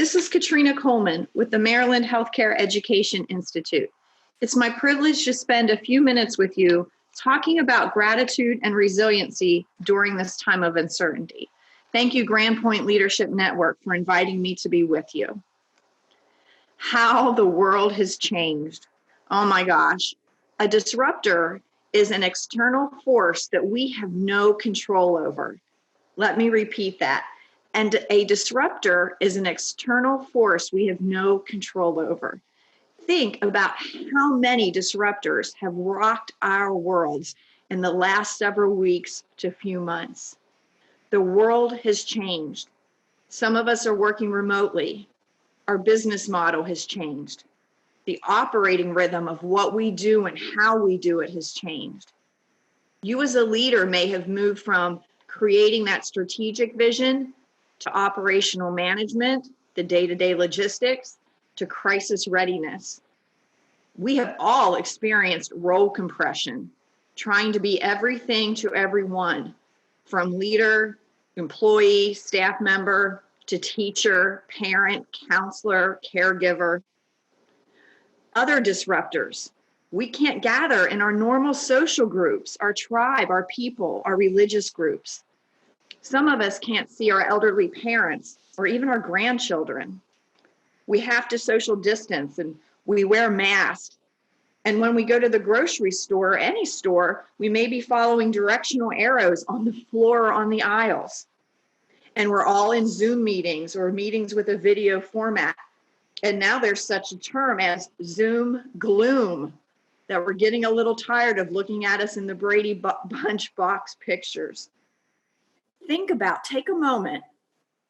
This is Katrina Coleman with the Maryland Healthcare Education Institute. It's my privilege to spend a few minutes with you talking about gratitude and resiliency during this time of uncertainty. Thank you, Grand Point Leadership Network, for inviting me to be with you. How the world has changed. Oh my gosh. A disruptor is an external force that we have no control over. Let me repeat that. And a disruptor is an external force we have no control over. Think about how many disruptors have rocked our worlds in the last several weeks to few months. The world has changed. Some of us are working remotely. Our business model has changed. The operating rhythm of what we do and how we do it has changed. You as a leader may have moved from creating that strategic vision to operational management, the day-to-day logistics, to crisis readiness. We have all experienced role compression, trying to be everything to everyone, from leader, employee, staff member, to teacher, parent, counselor, caregiver. Other disruptors. We can't gather in our normal social groups, our tribe, our people, our religious groups. Some of us can't see our elderly parents or even our grandchildren. We have to social distance and we wear masks. And when we go to the grocery store or any store, we may be following directional arrows on the floor or on the aisles. And we're all in Zoom meetings or meetings with a video format. And now there's such a term as Zoom gloom that we're getting a little tired of looking at us in the Brady Bunch box pictures. Take a moment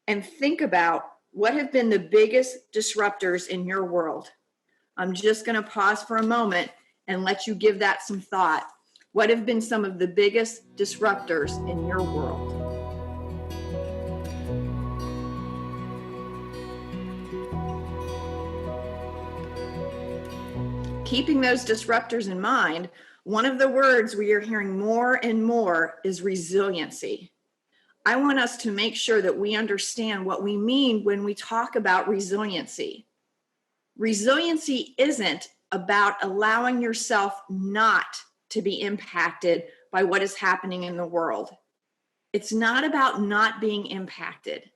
and think about what have been the biggest disruptors in your world. I'm just going to pause for a moment and let you give that some thought. What have been some of the biggest disruptors in your world? Keeping those disruptors in mind, one of the words we are hearing more and more is resiliency. I want us to make sure that we understand what we mean when we talk about resiliency. Resiliency isn't about allowing yourself not to be impacted by what is happening in the world. It's not about not being impacted.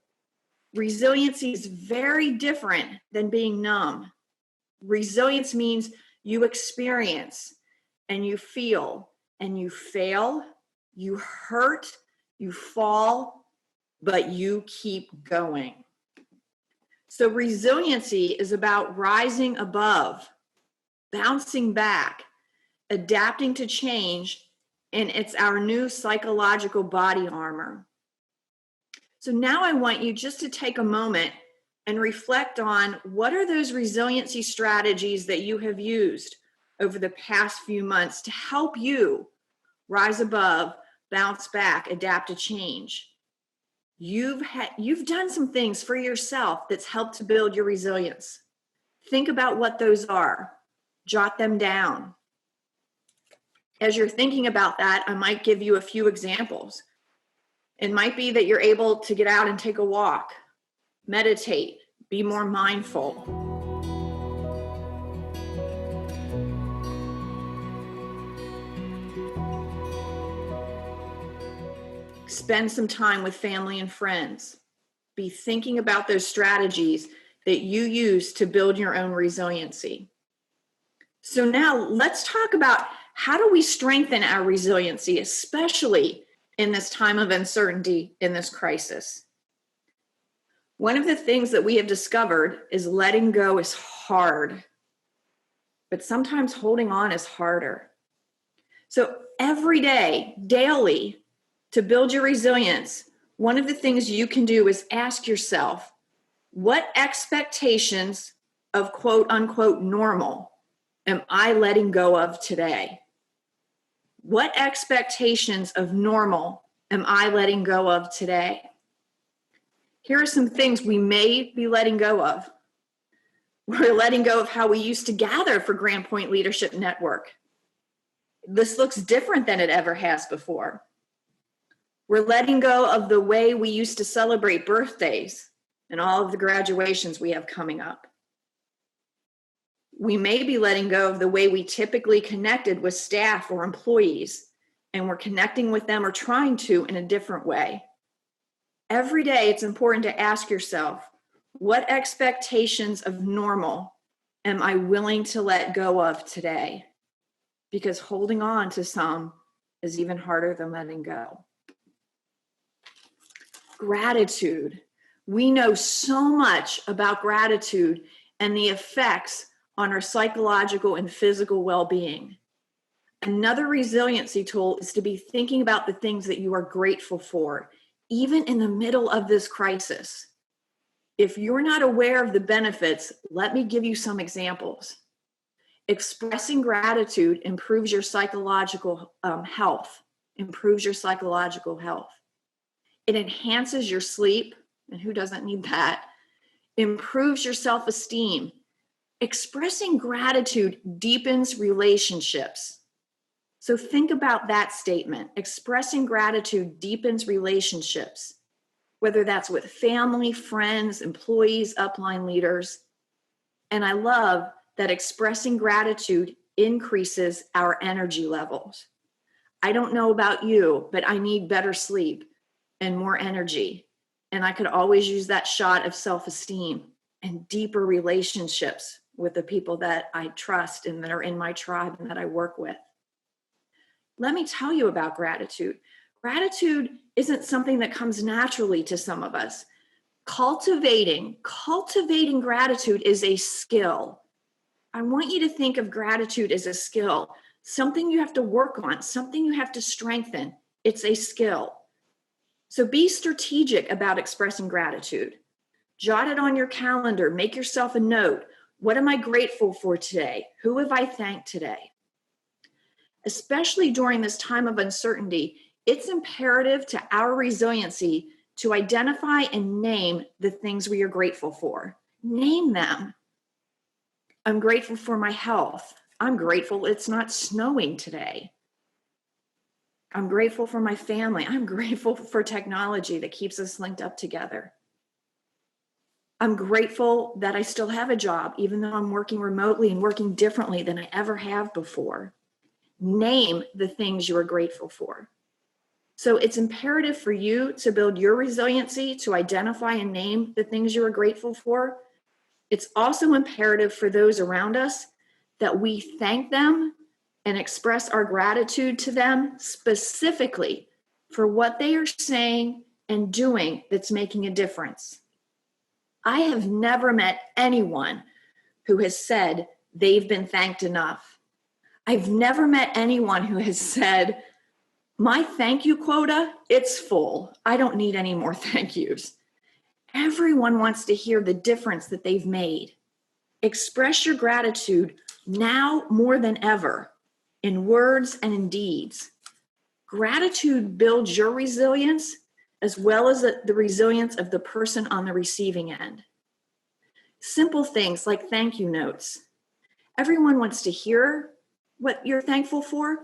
Resiliency is very different than being numb. Resilience means you experience and you feel and you fail, you hurt, you fall, but you keep going. So resiliency is about rising above, bouncing back, adapting to change, and it's our new psychological body armor. So now I want you just to take a moment and reflect on what are those resiliency strategies that you have used over the past few months to help you rise above, bounce back, adapt to change. You've done some things for yourself that's helped to build your resilience. Think about what those are. Jot them down. As you're thinking about that, I might give you a few examples. It might be that you're able to get out and take a walk, meditate, be more mindful. Spend some time with family and friends. Be thinking about those strategies that you use to build your own resiliency. So now let's talk about how do we strengthen our resiliency, especially in this time of uncertainty, in this crisis. One of the things that we have discovered is letting go is hard, but sometimes holding on is harder. So every day, daily, to build your resilience, one of the things you can do is ask yourself, what expectations of quote unquote normal am I letting go of today? What expectations of normal am I letting go of today? Here are some things we may be letting go of. We're letting go of how we used to gather for Grand Point Leadership Network. This looks different than it ever has before. We're letting go of the way we used to celebrate birthdays. and all of the graduations we have coming up. We may be letting go of the way we typically connected with staff or employees, and we're connecting with them or trying to in a different way. Every day, it's important to ask yourself, what expectations of normal am I willing to let go of today? Because holding on to some is even harder than letting go. Gratitude. We know so much about gratitude and the effects on our psychological and physical well-being. Another resiliency tool is to be thinking about the things that you are grateful for, even in the middle of this crisis. If you're not aware of the benefits, let me give you some examples. Expressing gratitude improves your psychological health, It enhances your sleep, and who doesn't need that? Improves your self-esteem. Expressing gratitude deepens relationships. So think about that statement. Expressing gratitude deepens relationships, whether that's with family, friends, employees, upline leaders. And I love that expressing gratitude increases our energy levels. I don't know about you, but I need better sleep and more energy. And I could always use that shot of self-esteem and deeper relationships with the people that I trust and that are in my tribe and that I work with. Let me tell you about gratitude. Gratitude isn't something that comes naturally to some of us. Cultivating gratitude is a skill. I want you to think of gratitude as a skill, something you have to work on, something you have to strengthen. It's a skill. So be strategic about expressing gratitude. Jot it on your calendar. Make yourself a note. What am I grateful for today? Who have I thanked today? Especially during this time of uncertainty, it's imperative to our resiliency to identify and name the things we are grateful for. Name them. I'm grateful for my health. I'm grateful it's not snowing today. I'm grateful for my family. I'm grateful for technology that keeps us linked up together. I'm grateful that I still have a job, even though I'm working remotely and working differently than I ever have before. Name the things you are grateful for. So it's imperative for you to build your resiliency to identify and name the things you are grateful for. It's also imperative for those around us that we thank them and express our gratitude to them specifically for what they are saying and doing that's making a difference. I have never met anyone who has said they've been thanked enough. I've never met anyone who has said, my thank you quota, it's full. I don't need any more thank yous. Everyone wants to hear the difference that they've made. Express your gratitude now more than ever, in words and in deeds. Gratitude builds your resilience as well as the resilience of the person on the receiving end. Simple things like thank you notes. Everyone wants to hear what you're thankful for,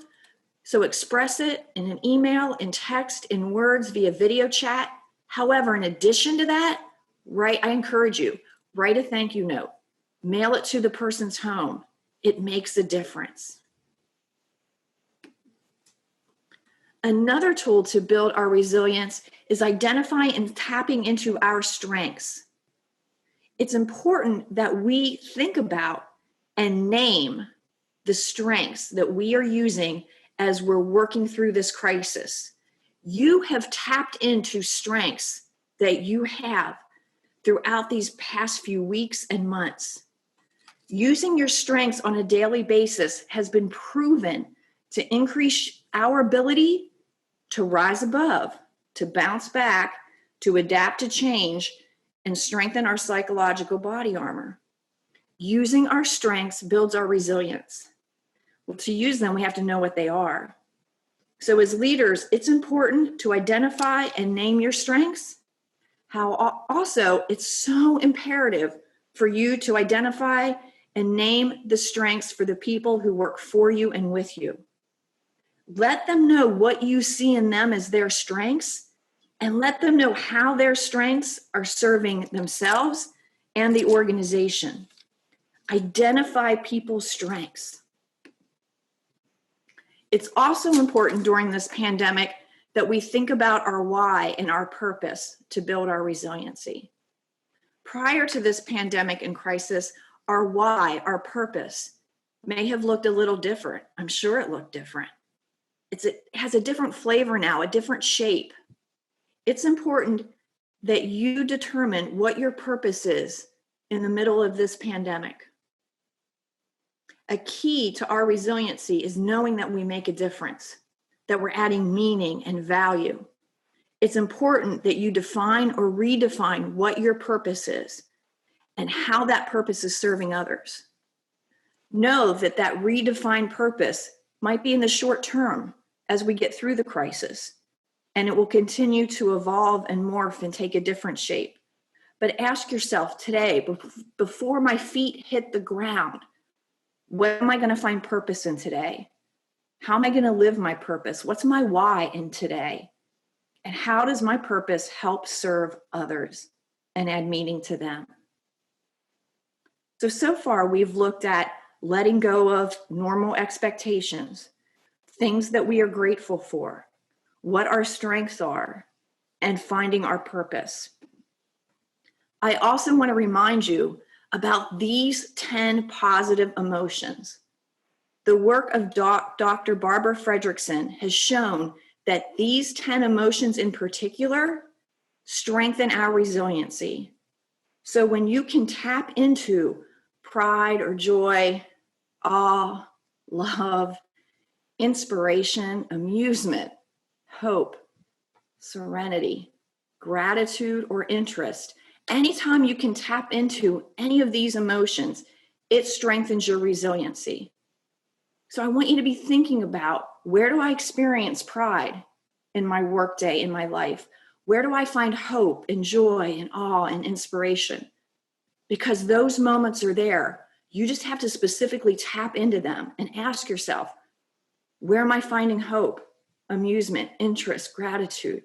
so express it in an email, in text, in words, via video chat. However, in addition to that, I encourage you, write a thank you note. Mail it to the person's home. It makes a difference. Another tool to build our resilience is identifying and tapping into our strengths. It's important that we think about and name the strengths that we are using as we're working through this crisis. You have tapped into strengths that you have throughout these past few weeks and months. Using your strengths on a daily basis has been proven to increase our ability to rise above, to bounce back, to adapt to change, and strengthen our psychological body armor. Using our strengths builds our resilience. Well, to use them, we have to know what they are. So as leaders, it's important to identify and name your strengths. Also, it's so imperative for you to identify and name the strengths for the people who work for you and with you. Let them know what you see in them as their strengths and let them know how their strengths are serving themselves and the organization. Identify people's strengths. It's also important during this pandemic that we think about our why and our purpose to build our resiliency. Prior to this pandemic and crisis, our why, our purpose, may have looked a little different. I'm sure it looked different. It has a different flavor now, a different shape. It's important that you determine what your purpose is in the middle of this pandemic. A key to our resiliency is knowing that we make a difference, that we're adding meaning and value. It's important that you define or redefine what your purpose is and how that purpose is serving others. Know that that redefined purpose might be in the short term as we get through the crisis, and it will continue to evolve and morph and take a different shape. But ask yourself today, before my feet hit the ground, what am I going to find purpose in today? How am I going to live my purpose? What's my why in today? And how does my purpose help serve others and add meaning to them? So far, we've looked at letting go of normal expectations, things that we are grateful for, what our strengths are, and finding our purpose. I also want to remind you about these 10 positive emotions. The work of Dr. Barbara Fredrickson has shown that these 10 emotions in particular strengthen our resiliency. So when you can tap into pride or joy, awe, love, inspiration, amusement, hope, serenity, gratitude, or interest, anytime you can tap into any of these emotions, it strengthens your resiliency. So I want you to be thinking about, where do I experience pride in my workday, in my life? Where do I find hope and joy and awe and inspiration? Because those moments are there. You just have to specifically tap into them and ask yourself, where am I finding hope, amusement, interest, gratitude?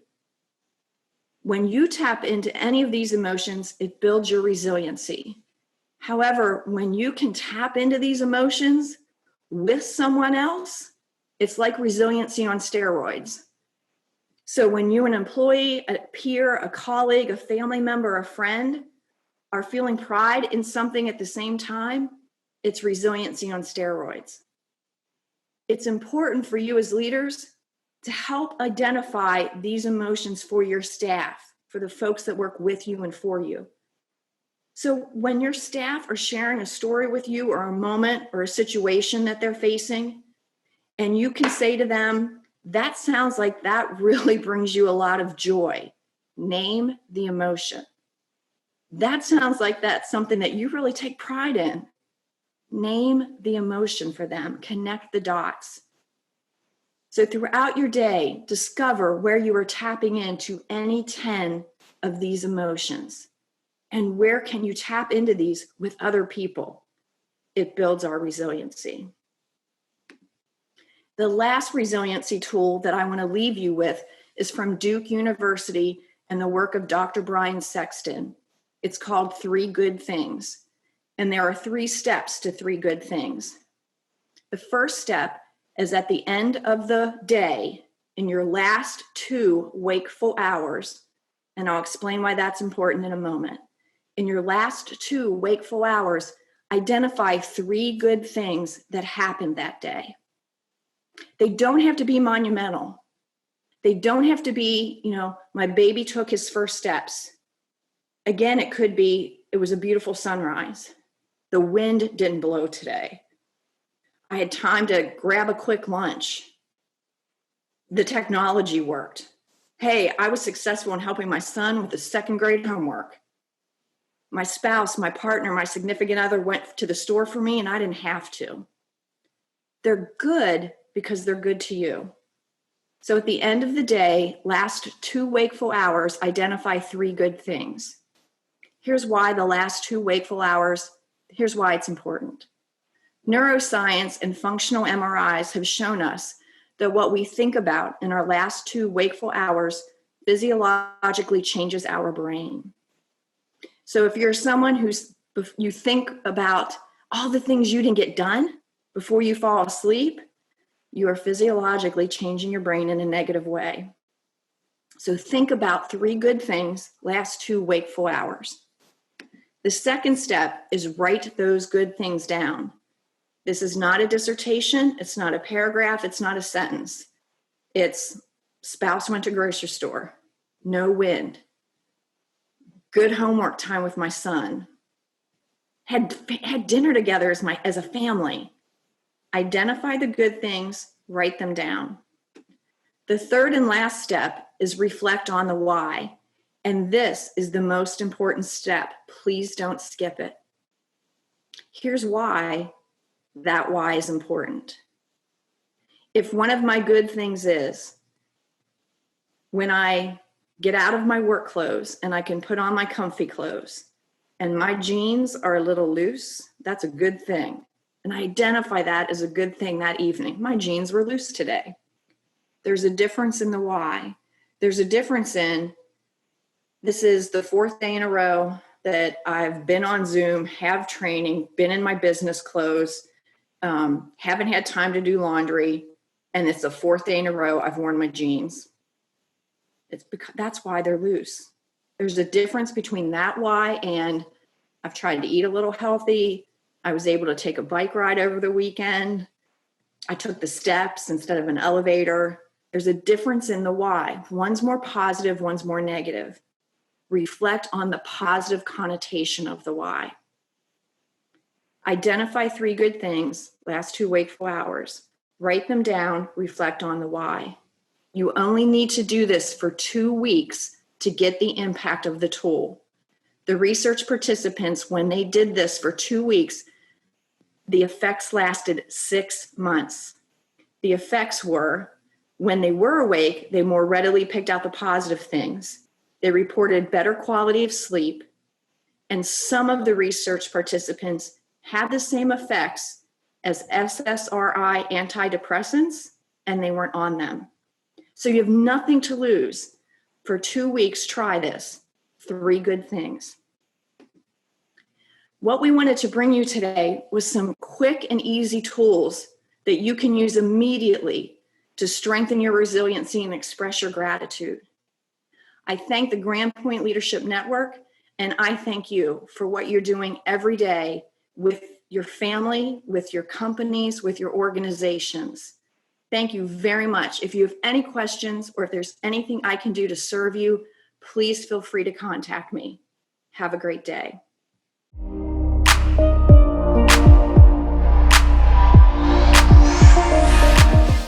When you tap into any of these emotions, it builds your resiliency. However, when you can tap into these emotions with someone else, it's like resiliency on steroids. So when you, an employee, a peer, a colleague, a family member, a friend, are feeling pride in something at the same time, it's resiliency on steroids. It's important for you as leaders to help identify these emotions for your staff, for the folks that work with you and for you. So when your staff are sharing a story with you, or a moment or a situation that they're facing, and you can say to them, that sounds like that really brings you a lot of joy. Name the emotion. That sounds like that's something that you really take pride in. Name the emotion for them. Connect the dots. So throughout your day, discover where you are tapping into any 10 of these emotions. And where can you tap into these with other people? It builds our resiliency. The last resiliency tool that I want to leave you with is from Duke University and the work of Dr. Brian Sexton. It's called 3 Good Things. And there are 3 steps to 3 good things. The first step is at the end of the day, in your last 2 wakeful hours, and I'll explain why that's important in a moment. In your last 2 wakeful hours, identify 3 good things that happened that day. They don't have to be monumental. They don't have to be, my baby took his first steps. Again, it could be, it was a beautiful sunrise. The wind didn't blow today. I had time to grab a quick lunch. The technology worked. Hey, I was successful in helping my son with his 2nd grade homework. My spouse, my partner, my significant other went to the store for me and I didn't have to. They're good because they're good to you. So at the end of the day, last 2 wakeful hours, identify 3 good things. Here's why the last 2 wakeful hours, here's why it's important. Neuroscience and functional MRIs have shown us that what we think about in our last 2 wakeful hours physiologically changes our brain. So if you're someone you think about all the things you didn't get done before you fall asleep, you are physiologically changing your brain in a negative way. So think about 3 good things last 2 wakeful hours. The second step is write those good things down. This is not a dissertation. It's not a paragraph. It's not a sentence. It's spouse went to grocery store. No wind. Good homework time with my son. Had dinner together as a family. Identify the good things, write them down. The third and last step is reflect on the why. And this is the most important step. Please don't skip it. Here's why that why is important. If one of my good things is when I get out of my work clothes and I can put on my comfy clothes and my jeans are a little loose, that's a good thing. And I identify that as a good thing that evening. My jeans were loose today. There's a difference in the why. There's a difference in, this is the 4th day in a row that I've been on Zoom, have training, been in my business clothes, haven't had time to do laundry, and it's the 4th day in a row I've worn my jeans. That's why they're loose. There's a difference between that why and I've tried to eat a little healthy. I was able to take a bike ride over the weekend. I took the steps instead of an elevator. There's a difference in the why. One's more positive, one's more negative. Reflect on the positive connotation of the why. Identify 3 good things, last 2 wakeful hours. Write them down, reflect on the why. You only need to do this for 2 weeks to get the impact of the tool. The research participants, when they did this for 2 weeks, the effects lasted 6 months. The effects were, when they were awake, they more readily picked out the positive things. They reported better quality of sleep, and some of the research participants had the same effects as SSRI antidepressants, and they weren't on them. So you have nothing to lose. For 2 weeks, try this. 3 good things. What we wanted to bring you today was some quick and easy tools that you can use immediately to strengthen your resiliency and express your gratitude. I thank the Grand Point Leadership Network, and I thank you for what you're doing every day with your family, with your companies, with your organizations. Thank you very much. If you have any questions or if there's anything I can do to serve you, please feel free to contact me. Have a great day.